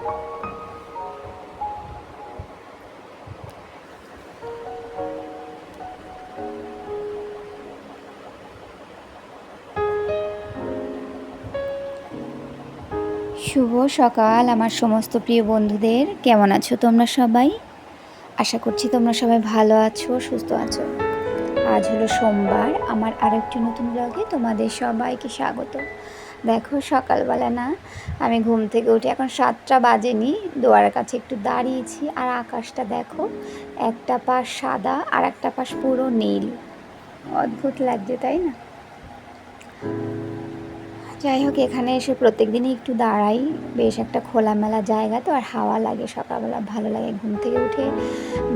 শুভ সকাল আমার সমস্ত প্রিয় বন্ধুদের। কেমন আছো তোমরা সবাই? আশা করছি তোমরা সবাই ভালো আছো, সুস্থ আছো। আজ হলো সোমবার, আমার আরেকটি নতুন ব্লগে তোমাদের সবাইকে স্বাগত। দেখো সকালবেলা না, আমি ঘুম থেকে উঠে এখন 7টা বাজেনি, দুয়ারের কাছে একটু দাঁড়িয়েছি। আর আকাশটা দেখো, একটা পাশ সাদা আর একটা পাশ পুরো নীল। অদ্ভুত লাগছে তাই না? যাই হোক, এখানে এসে প্রত্যেক দিনই একটু দাঁড়াই। বেশ একটা খোলামেলা জায়গা তো, আর হাওয়া লাগে সকালবেলা, ভালো লাগে। ঘুম থেকে উঠে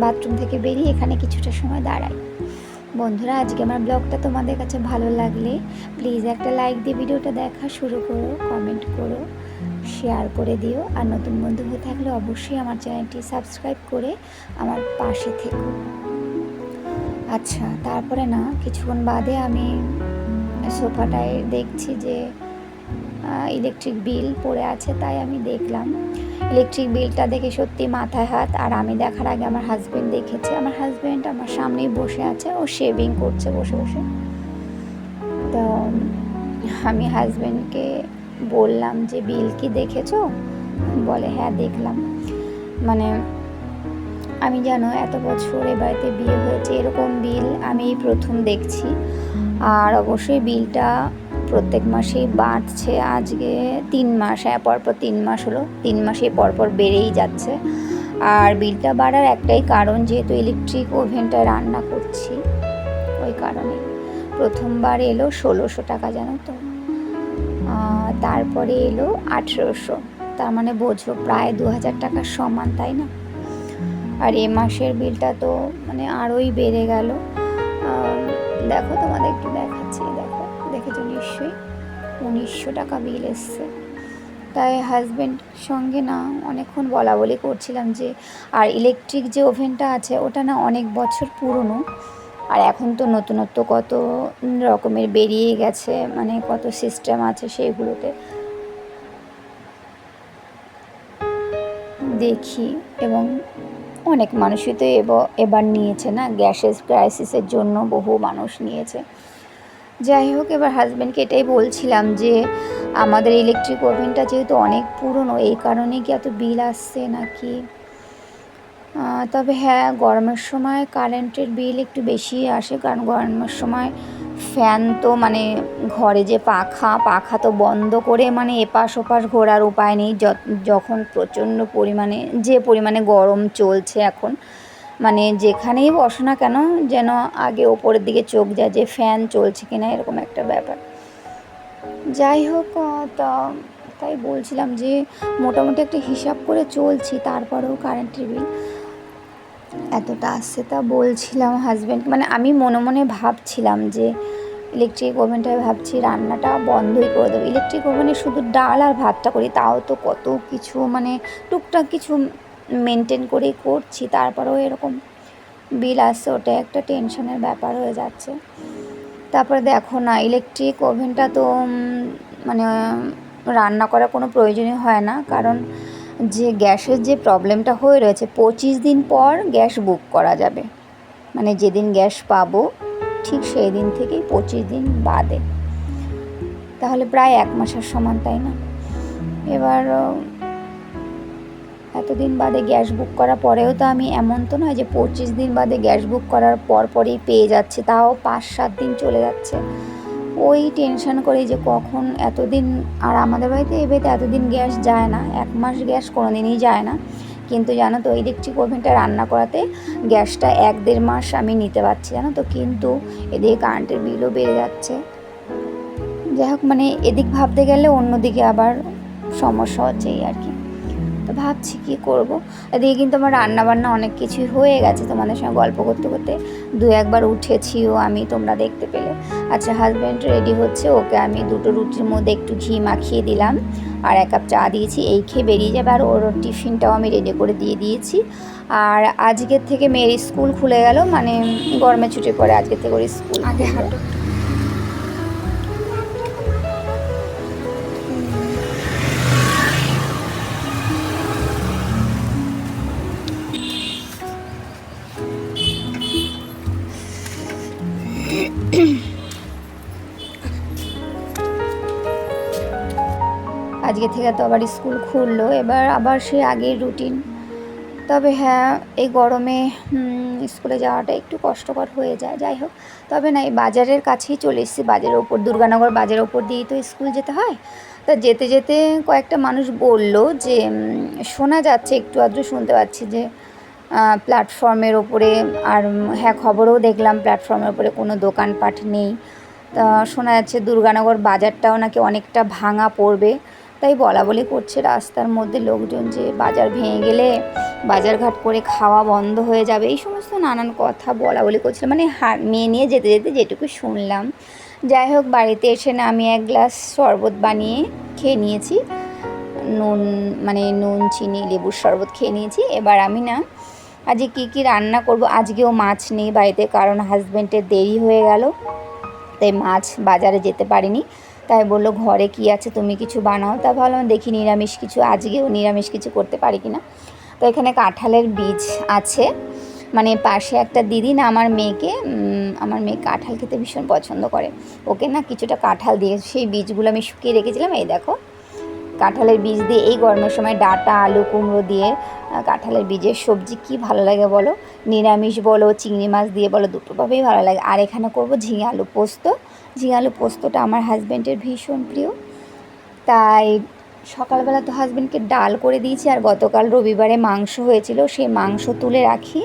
বাথরুম থেকে বেরিয়ে এখানে কিছুটা সময় দাঁড়াই। বন্ধুরা, আজকে আমার ব্লগটা তোমাদের কাছে ভালো লাগলে প্লিজ একটা লাইক দিয়ে ভিডিওটা দেখা শুরু করো, কমেন্ট করো, শেয়ার করে দিও। আর নতুন বন্ধু হয়ে থাকলে অবশ্যই আমার চ্যানেলটি সাবস্ক্রাইব করে আমার পাশে থেকো। আচ্ছা, তারপরে না কিছুক্ষণ বাদে আমি সোফাটায় দেখছি যে ইলেকট্রিক বিল পড়ে আছে, তাই আমি দেখলাম। ইলেকট্রিক বিলটা দেখে সত্যি মাথায় হাত। আর আমি দেখার আগে আমার হাজব্যান্ড দেখেছে। আমার হাজব্যান্ড আমার সামনেই বসে আছে, ও শেভিং করছে বসে বসে। তো আমি হাজব্যান্ডকে বললাম যে বিল কি দেখেছো? বলে হ্যাঁ দেখলাম। মানে আমি জানো এত বছর এ বাড়িতে বিয়ে হয়েছে, এরকম বিল আমি প্রথম দেখছি। আর অবশ্যই বিলটা প্রত্যেক মাসেই বাড়ছে। আজকে 3 মাস, পরপর 3 মাস হলো, 3 মাসে পরপর বেড়েই যাচ্ছে। আর বিলটা বাড়ার একটাই কারণ, যেহেতু ইলেকট্রিক ওভেনটায় রান্না করছি, ওই কারণে। প্রথমবার এলো 1600 টাকা, জানো তো। তারপরে এলো 1800, তার মানে বোঝো প্রায় 2000 টাকার সমান, তাই না? আর এ মাসের বিলটা তো মানে আরোই বেড়ে গেল। দেখো তোমাদের একটু দেখাচ্ছি, দেখো, দেখেছো নিশ্চয়ই 1900 টাকা বিল এসছে। তাই হাজব্যান্ড সঙ্গে না অনেকক্ষণ বলা বলি করছিলাম যে, আর ইলেকট্রিক যে ওভেনটা আছে ওটা না অনেক বছর পুরনো। আর এখন তো নতুনত্ব কত রকমের বেরিয়ে গেছে, মানে কত সিস্টেম আছে সেইগুলোতে দেখি। এবং অনেক মানুষই তো এবার নিয়েছে না, গ্যাসের ক্রাইসিসের জন্য বহু মানুষ নিয়েছে। যাই হোক, এবার হাজব্যান্ডকে এটাই বলছিলাম যে আমাদের ইলেকট্রিক ওভেনটা যেহেতু অনেক পুরনো, এই কারণে কি এত বিল আসছে নাকি। তবে হ্যাঁ, গরমের সময় কারেন্টের বিল একটু বেশি আসে, কারণ গরমের সময় ফ্যান তো মানে ঘরে যে পাখা তো বন্ধ করে মানে এপাশ ওপাশ ঘোরার উপায় নেই। যখন প্রচণ্ড পরিমাণে যে পরিমাণে গরম চলছে এখন, মানে যেখানেই বসো না কেন যেন আগে ওপরের দিকে চোখ যায় যে ফ্যান চলছে কিনা, এরকম একটা ব্যাপার। যাই হোক, তাই বলছিলাম যে মোটামুটি একটা হিসাব করে চলছি, তারপরেও কারেন্টের বিল এতটা আসছে। তা বলছিলাম হাজব্যান্ড, মানে আমি মনে মনে ভাবছিলাম যে ইলেকট্রিক ওভেনটায় ভাবছি রান্নাটা বন্ধই করে দেবো। ইলেকট্রিক ওভেনে শুধু ডাল আর ভাতটা করি, তাও তো কত কিছু মানে টুকটাক কিছু মেনটেন করেই করছি, তারপরেও এরকম বিল আসছে, ওটা একটা টেনশনের ব্যাপার হয়ে যাচ্ছে। তারপরে দেখো না, ইলেকট্রিক ওভেনটা তো মানে রান্না করার কোনো প্রয়োজনই হয় না, কারণ যে গ্যাসের যে প্রবলেমটা হয়ে রয়েছে, 25 দিন পর গ্যাস বুক করা যাবে। মানে যেদিন গ্যাস পাবো ঠিক সেই দিন থেকেই 25 দিন বাদে, তাহলে প্রায় 1 মাসের সমান, তাই না? এবার এতদিন বাদে গ্যাস বুক করার পরেও তো আমি এমন তো নয় যে 25 দিন বাদে গ্যাস বুক করার পরই পেয়ে যাচ্ছে, তাও 5-7 দিন চলে যাচ্ছে। ওই টেনশন করি যে কখন এতদিন। আর আমাদের বাড়িতে এবারে এতদিন গ্যাস যায় না, 1 মাস গ্যাস কোনো দিনই যায় না। কিন্তু জানো তো, ইলেকট্রিক ওভেনটা রান্না করাতে গ্যাসটা 1-1.5 মাস আমি নিতে পারছি, জানো তো। কিন্তু এদিকে কারেন্টের বিলও বেড়ে যাচ্ছে। যাই হোক, মানে এদিক ভাবতে গেলে অন্যদিকে আবার সমস্যা হচ্ছে, এই আর কি। তো ভাবছি কী করব। এদিকে কিন্তু আমার রান্নাবান্না অনেক কিছুই হয়ে গেছে, তোমাদের সঙ্গে গল্প করতে করতে 2-1 উঠেছিও আমি, তোমরা দেখতে পেলে। আচ্ছা, হাজব্যান্ড রেডি হচ্ছে, ওকে আমি 2টো রুটির মধ্যে একটু ঘি মাখিয়ে দিলাম আর 1 কাপ চা দিয়েছি, এই খেয়ে বেরিয়ে যাবে। আর ওর টিফিনটাও আমি রেডি করে দিয়ে দিয়েছি। আর আজকের থেকে মেয়ের স্কুল খুলে গেল, মানে গরমের ছুটির পরে আজকের থেকে ওর স্কুল আগে হাঁটো। কালকে থেকে তো আবার স্কুল খুললো, এবার আবার সেই আগের রুটিন। তবে হ্যাঁ, এই গরমে স্কুলে যাওয়াটা একটু কষ্টকর হয়ে যায়। যাই হোক, তবে না, এই বাজারের কাছেই চলে এসেছি, বাজারের ওপর, দুর্গানগর বাজারের ওপর দিয়েই তো স্কুল যেতে হয়। তা যেতে যেতে কয়েকটা মানুষ বলল যে শোনা যাচ্ছে, একটু আধটু শুনতে পাচ্ছি যে প্ল্যাটফর্মের ওপরে, আর হ্যাঁ খবরেও দেখলাম প্ল্যাটফর্মের ওপরে কোনো দোকানপাট নেই। তা শোনা যাচ্ছে দুর্গানগর বাজারটাও নাকি অনেকটা ভাঙা পড়বে। তাই বলা বলি করছে রাস্তার মধ্যে লোকজন যে বাজার ভেঙে গেলে বাজারঘাট করে খাওয়া বন্ধ হয়ে যাবে, এই সমস্ত নানান কথা বলা বলি করছিল, মানে মেয়ে নিয়ে যেতে যেতে যেটুকু শুনলাম। যাই হোক, বাড়িতে এসে না আমি এক গ্লাস শরবত বানিয়ে খেয়ে নিয়েছি, নুন চিনি লেবুর শরবত খেয়ে নিয়েছি। এবার আমি না আজকে কী রান্না করব, আজকেও মাছ নেই বাড়িতে, কারণ হাজব্যান্ডের দেরি হয়ে গেল, তাই মাছ বাজারে যেতে পারিনি। তাই বললো ঘরে কি আছে তুমি কিছু বানাও। তা ভাবলাম দেখি নিরামিষ কিছু, আজকেও নিরামিষ কিছু করতে পারি কিনা। তো এখানে কাঁঠালের বীজ আছে, মানে পাশে একটা দিদি না আমার মেয়ে কাঁঠাল খেতে ভীষণ পছন্দ করে, ওকে না কিছুটা কাঁঠাল দিয়ে সেই বীজগুলো আমি শুকিয়ে রেখেছিলাম। এই দেখো, কাঁঠালের বীজ দিয়ে এই গরমের সময় ডাঁটা আলু কুমড়ো দিয়ে কাঁঠালের বীজের সবজি কি ভালো লাগে বলো, নিরামিষ বলো চিংড়ি মাছ দিয়ে বলো, দুটোভাবেই ভালো লাগে। আর এখানে করব ঝিঙে আলু পোস্ত। ঝিঙে আলু পোস্তটা আমার হাজব্যান্ডের ভীষণ প্রিয়, তাই সকালবেলা তো হাজব্যান্ডকে ডাল করে দিয়েছি, আর গতকাল রবিবারে মাংস হয়েছিল, সেই মাংস তুলে রাখি,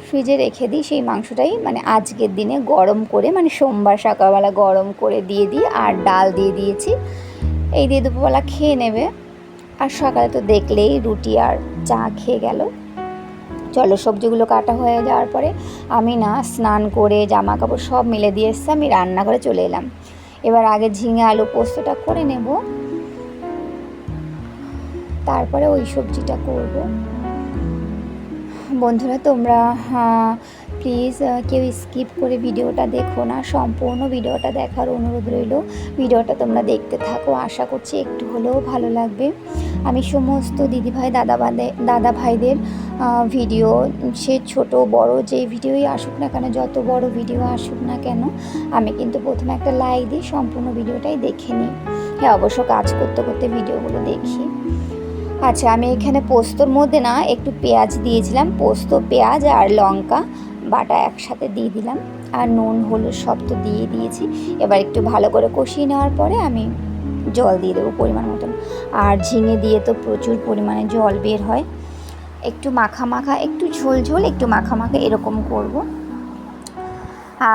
ফ্রিজে রেখে দিই। সেই মাংসটাই মানে আজকের দিনে গরম করে, মানে সোমবার সকালবেলা গরম করে দিয়ে দিই, আর ডাল দিয়ে দিয়েছি, এই দিয়ে দুপুরবেলা খেয়ে নেবে। আর সকালে তো দেখলেই রুটি আর চা খেয়ে গেল। চলো, সবজিগুলো কাটা হয়ে যাওয়ার পরে আমি না স্নান করে জামা কাপড় সব মেলে দিয়ে এসছি, আমি রান্না করে চলে এলাম। এবার আগে ঝিঙে আলু পোস্তটা করে নেব, তারপরে ওই সবজিটা করব। বন্ধুরা তোমরা প্লিজ কেউ স্কিপ করে ভিডিওটা দেখো না, সম্পূর্ণ ভিডিওটা দেখার অনুরোধ রইল। ভিডিওটা তোমরা দেখতে থাকো, আশা করছি একটু হলেও ভালো লাগবে। আমি সমস্ত দিদিভাই দাদা ভাইদের ভিডিও, সে ছোট বড় যেই ভিডিওই আসুক না কেন, যত বড় ভিডিও আসুক না কেন, আমি কিন্তু প্রথমে একটা লাইক দিই, সম্পূর্ণ ভিডিওটাই দেখে নিই। হ্যাঁ, অবশ্য কাজ করতে করতে ভিডিওগুলো দেখি। আচ্ছা, আমি এখানে পোস্তর মধ্যে না একটু পেঁয়াজ দিয়েছিলাম, পোস্ত পেঁয়াজ আর লঙ্কা বাটা একসাথে দিয়ে দিলাম, আর নুন হলুদ সব তো দিয়ে দিয়েছি। এবার একটু ভালো করে কষিয়ে নেওয়ার পরে আমি জল দিয়ে দেবো পরিমাণ মতন। আর ঝিঙে দিয়ে তো প্রচুর পরিমাণে জল বের হয়, একটু মাখা মাখা, একটু ঝোল ঝোল, একটু মাখা মাখা এরকম করব।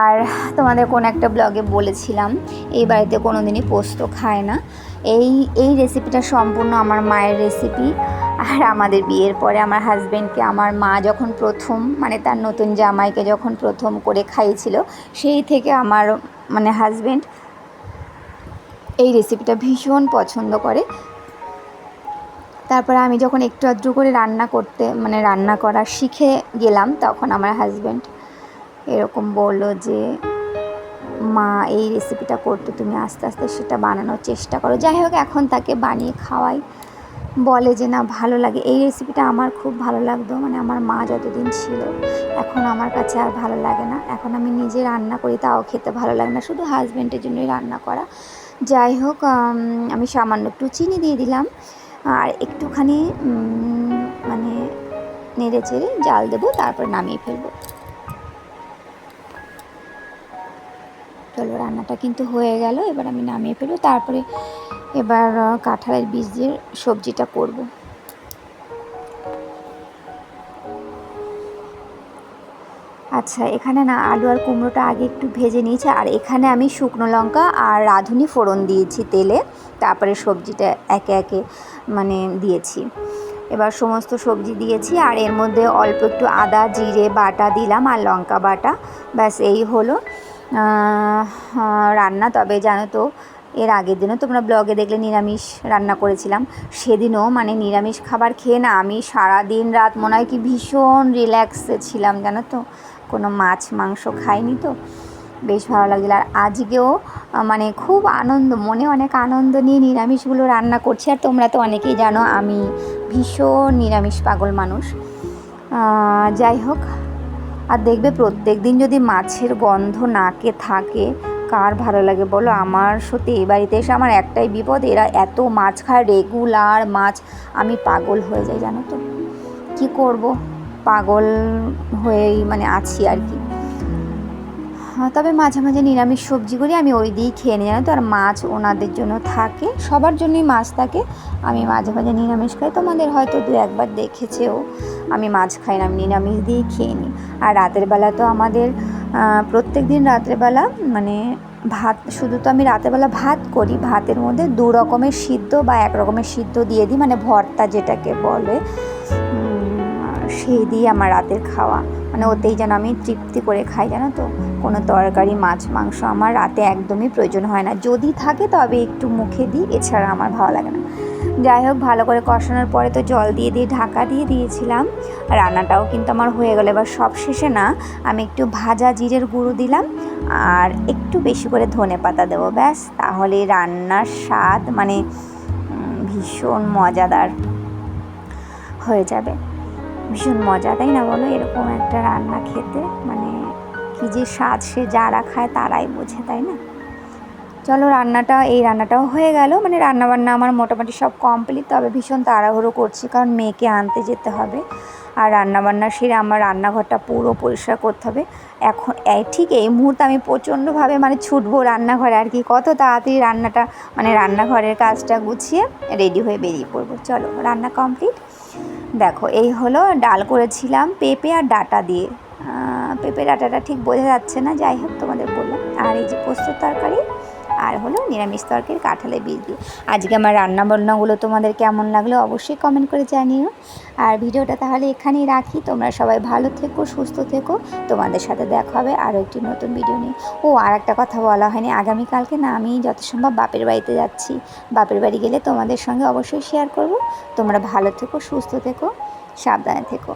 আর তোমাদের কোন একটা ব্লগে বলেছিলাম এই বাড়িতে কোনো দিনই পোস্ত খায় না। এই রেসিপিটা সম্পূর্ণ আমার মায়ের রেসিপি। আর আমাদের বিয়ের পরে আমার হাজব্যান্ডকে আমার মা যখন প্রথম, মানে তার নতুন জামাইকে যখন প্রথম করে খাইয়েছিল, সেই থেকে আমার মানে হাজব্যান্ড এই রেসিপিটা ভীষণ পছন্দ করে। তারপরে আমি যখন একটু আধটু করে রান্না করা শিখে গেলাম, তখন আমার হাজব্যান্ড এরকম বললো যে মা এই রেসিপিটা করতে তুমি আস্তে আস্তে সেটা বানানোর চেষ্টা করো। যাই হোক, এখন তাকে বানিয়ে খাওয়াই, বলে যে না ভালো লাগে। এই রেসিপিটা আমার খুব ভালো লাগতো, মানে আমার মা যতদিন ছিল, এখন আমার কাছে আর ভালো লাগে না। এখন আমি নিজে রান্না করি, তাও খেতে ভালো লাগে না, শুধু হাজব্যান্ডের জন্যই রান্না করা। যাই হোক, আমি সামান্য একটু চিনি দিয়ে দিলাম, আর একটুখানি মানে নেড়ে চেড়ে জাল দেবো, তারপর নামিয়ে ফেলবো। চলো, রান্নাটা কিন্তু হয়ে গেল, এবার আমি নামিয়ে ফেলবো। তারপরে এবার কাঁঠালের বীজ দিয়ে সবজিটা করব। আচ্ছা, এখানে না আলু আর কুমড়োটা আগে একটু ভেজে নিয়েছি, আর এখানে আমি শুকনো লঙ্কা আর রাঁধুনি ফোড়ন দিয়েছি তেলে, তারপরে সবজিটা একে একে মানে দিয়েছি। এবার সমস্ত সবজি দিয়েছি, আর এর মধ্যে অল্প একটু আদা জিরে বাটা দিলাম, আর লঙ্কা বাটা, ব্যাস এই হলো রান্না। তবে জানো তো, এর আগের দিনও তোমরা ব্লগে দেখলে নিরামিষ রান্না করেছিলাম, সেদিনও মানে নিরামিষ খাবার খেয়ে না আমি সারাদিন রাত মনে হয় কি ভীষণ রিল্যাক্সে ছিলাম, জানো তো, কোনো মাছ মাংস খাইনি, তো বেশ ভালো লাগছিলো। আর আজকেও মানে খুব আনন্দ, মনে অনেক আনন্দ নিয়ে নিরামিষগুলো রান্না করছি। আর তোমরা তো অনেকেই জানো আমি ভীষণ নিরামিষ পাগল মানুষ। যাই হোক, আর দেখবে প্রত্যেক দিন যদি মাছের গন্ধ নাকে থাকে, কার ভালো লাগে বলো? আমার সত্যি এই বাড়িতে এসে আমার একটাই বিপদ, এরা এত মাছ খায়, রেগুলার মাছ, আমি পাগল হয়ে যাই জানো তো। কি করব, পাগল হয়েই মানে আছি আর কি। তবে মাঝে মাঝে নিরামিষ সবজি করি, আমি ওই দিয়েই খেয়ে নিই জানো তো। আর মাছ ওনাদের জন্য থাকে, সবার জন্যই মাছ থাকে, আমি মাঝে মাঝে নিরামিষ খাই। তোমাদের হয়তো 2-1বার দেখেছেও আমি মাছ খাই না, আমি নিরামিষ দিয়েই খেয়ে নিই। আর রাতের বেলা তো আমাদের প্রত্যেক দিন রাত্রেবেলা মানে ভাত, শুধু তো আমি রাতেরবেলা ভাত করি, ভাতের মধ্যে 2 রকমের সিদ্ধ বা 1 রকমের সিদ্ধ দিয়ে দিই, মানে ভর্তা যেটাকে বলে, সেই দিয়ে আমার রাতের খাওয়া, মানে ওতেই যেন আমি তৃপ্তি করে খাই জানো তো। কোনো তরকারি মাছ মাংস আমার রাতে একদমই প্রয়োজন হয় না, যদি থাকে তবে একটু মুখে দিই, এছাড়া আমার ভালো লাগে না। যাই হোক, ভালো করে কষানোর পরে তো জল দিয়ে দিয়ে ঢাকা দিয়ে দিয়েছিলাম। রান্নাটাও কিন্তু আমার হয়ে গেল। এবার সব শেষে না আমি একটু ভাজা জিরের গুঁড়ো দিলাম আর একটু বেশি করে ধনেপাতা দেবো, ব্যাস, তাহলে রান্নার স্বাদ মানে ভীষণ মজাদার হয়ে যাবে। ভীষণ মজা, তাই না বলো? এরকম একটা রান্না খেতে মানে কী যে স্বাদ, সে যারা খায় তারাই বোঝে, তাই না? চলো, এই রান্নাটাও হয়ে গেল, মানে রান্নাবান্না আমার মোটামুটি সব কমপ্লিট। তবে ভীষণ তাড়াহুড়ো করছি, কারণ মেয়েকে আনতে যেতে হবে। আর রান্নাবান্না সেরে আমার রান্নাঘরটা পুরো পরিষ্কার করতে হবে। এখন ঠিক এই মুহূর্তে আমি প্রচণ্ডভাবে মানে ছুটবো রান্নাঘরে আর কি, কত তাড়াতাড়ি রান্নাটা মানে রান্নাঘরের কাজটা গুছিয়ে রেডি হয়ে বেরিয়ে পড়বো। চলো, রান্না কমপ্লিট। দেখো, এই হলো ডাল করেছিলাম পেঁপে আর ডাঁটা দিয়ে। পেঁপে ডাঁটাটা ঠিক বোঝা যাচ্ছে না, যাই হোক তোমাদের বললাম। আর এই যে পোস্তর তরকারি, আর হলো নিরামিষ তরকারি কাঁঠালের বীজ দিয়ে। আজকে আমার রান্নাবান্নাগুলো তোমাদের কেমন লাগলো অবশ্যই কমেন্ট করে জানিও। আর ভিডিওটা তাহলে এখানেই রাখি, তোমরা সবাই ভালো থেকো, সুস্থ থেকো। তোমাদের সাথে দেখা হবে আরও একটি নতুন ভিডিও নিয়ে। আর একটা কথা বলা হয়নি, আগামীকালকে না আমি যত সম্ভব বাপের বাড়িতে যাচ্ছি। বাপের বাড়ি গেলে তোমাদের সঙ্গে অবশ্যই শেয়ার করব। তোমরা ভালো থেকো, সুস্থ থেকো, সাবধানে থেকো।